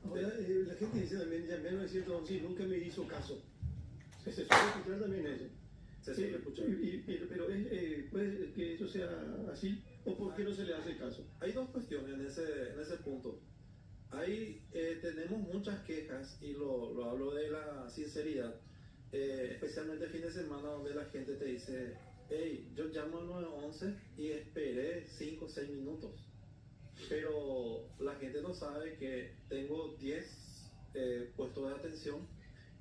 Ahora, la gente dice también, llamé al 911 y nunca me hizo caso. Se suele escuchar también eso. Se suele escuchar. Pero puede que eso sea así, o por qué no se le hace caso. Hay dos cuestiones en ese punto. Ahí tenemos muchas quejas, y lo hablo de la sinceridad, especialmente el fin de semana, donde la gente te dice: hey, yo llamo al 911 y esperé 5 o 6 minutos, pero la gente no sabe que tengo 10 puestos de atención,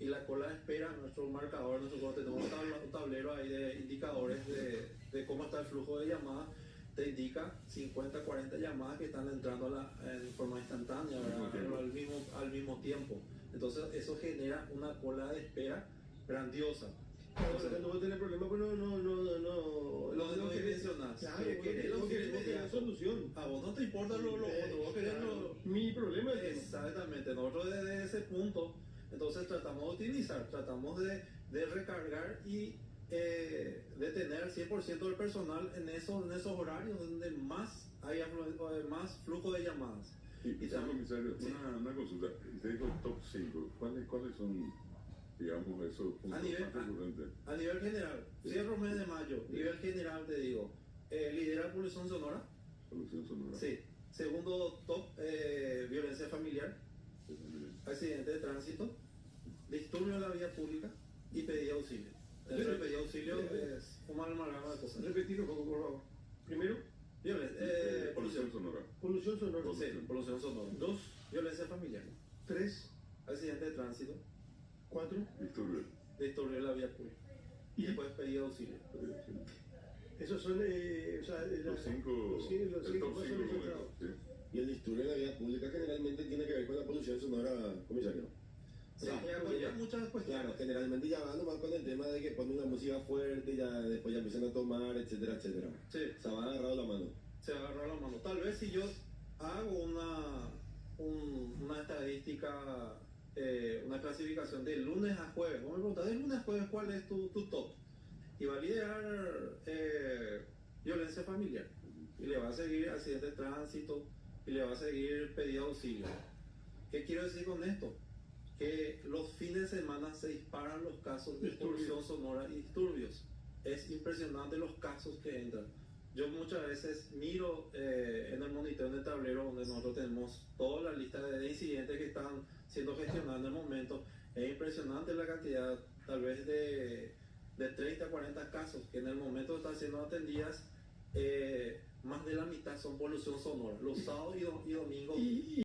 y la cola de espera, nuestro marcador, nosotros tenemos un tablero ahí de indicadores de cómo está el flujo de llamadas. Te indica 50, 40 llamadas que están entrando en forma instantánea, pero al mismo tiempo. Entonces eso genera una cola de espera grandiosa. Entonces, no voy a tener problema, pero no dimensionás. Claro, querés solución. A vos no te importa lo otro, vos querés mi problema es exactamente. Nosotros desde ese punto, entonces tratamos de utilizar, tratamos de recargar y de tener 100% del personal en esos horarios donde más hay más flujo de llamadas. Y comisario, sí, una consulta. Usted dijo top 5. ¿Cuáles son, digamos, esos puntos más recurrentes? A nivel general, cierro mes de mayo, nivel general te digo, lidera Polución Sonora. Polución Sonora. Sí. Segundo top, violencia familiar, accidente de tránsito, disturbio de la vía pública y pedido de auxilio. Dentro del pedido de auxilio es una amalgama de cosas. Repetir un poco, por favor. Primero, polución sonora. Polución sonora. Sí, polución sonora. 2, violencia familiar. 3, accidente de tránsito. 4, disturbio de la vía pública. Y después pedido de auxilio. Esos son los 5 más solicitados. Y el disturbio de la vía pública generalmente tiene que ver con la polución sonora, comisario. Sí, hay muchas cuestiones. Claro, generalmente ya va nomás con el tema de que ponen una música fuerte, ya después ya empiezan a tomar, etcétera, etcétera. Sí. Se va agarrado la mano. Se va a agarrar la mano. Tal vez si yo hago una estadística, una clasificación de lunes a jueves, vos me preguntás de lunes a jueves cuál es tu top, y va a liderar violencia familiar, y le va a seguir accidente de tránsito, y le va a seguir pedido de auxilio. ¿Qué quiero decir con esto? Que los fines de semana se disparan los casos de polución sonora y disturbios. Es impresionante los casos que entran. Yo muchas veces miro en el monitor del tablero, donde nosotros tenemos toda la lista de incidentes que están siendo gestionados en el momento. Es impresionante la cantidad, tal vez de 30 a 40 casos que en el momento están siendo atendidas. Más de la mitad son polución sonora, los sábados y domingos.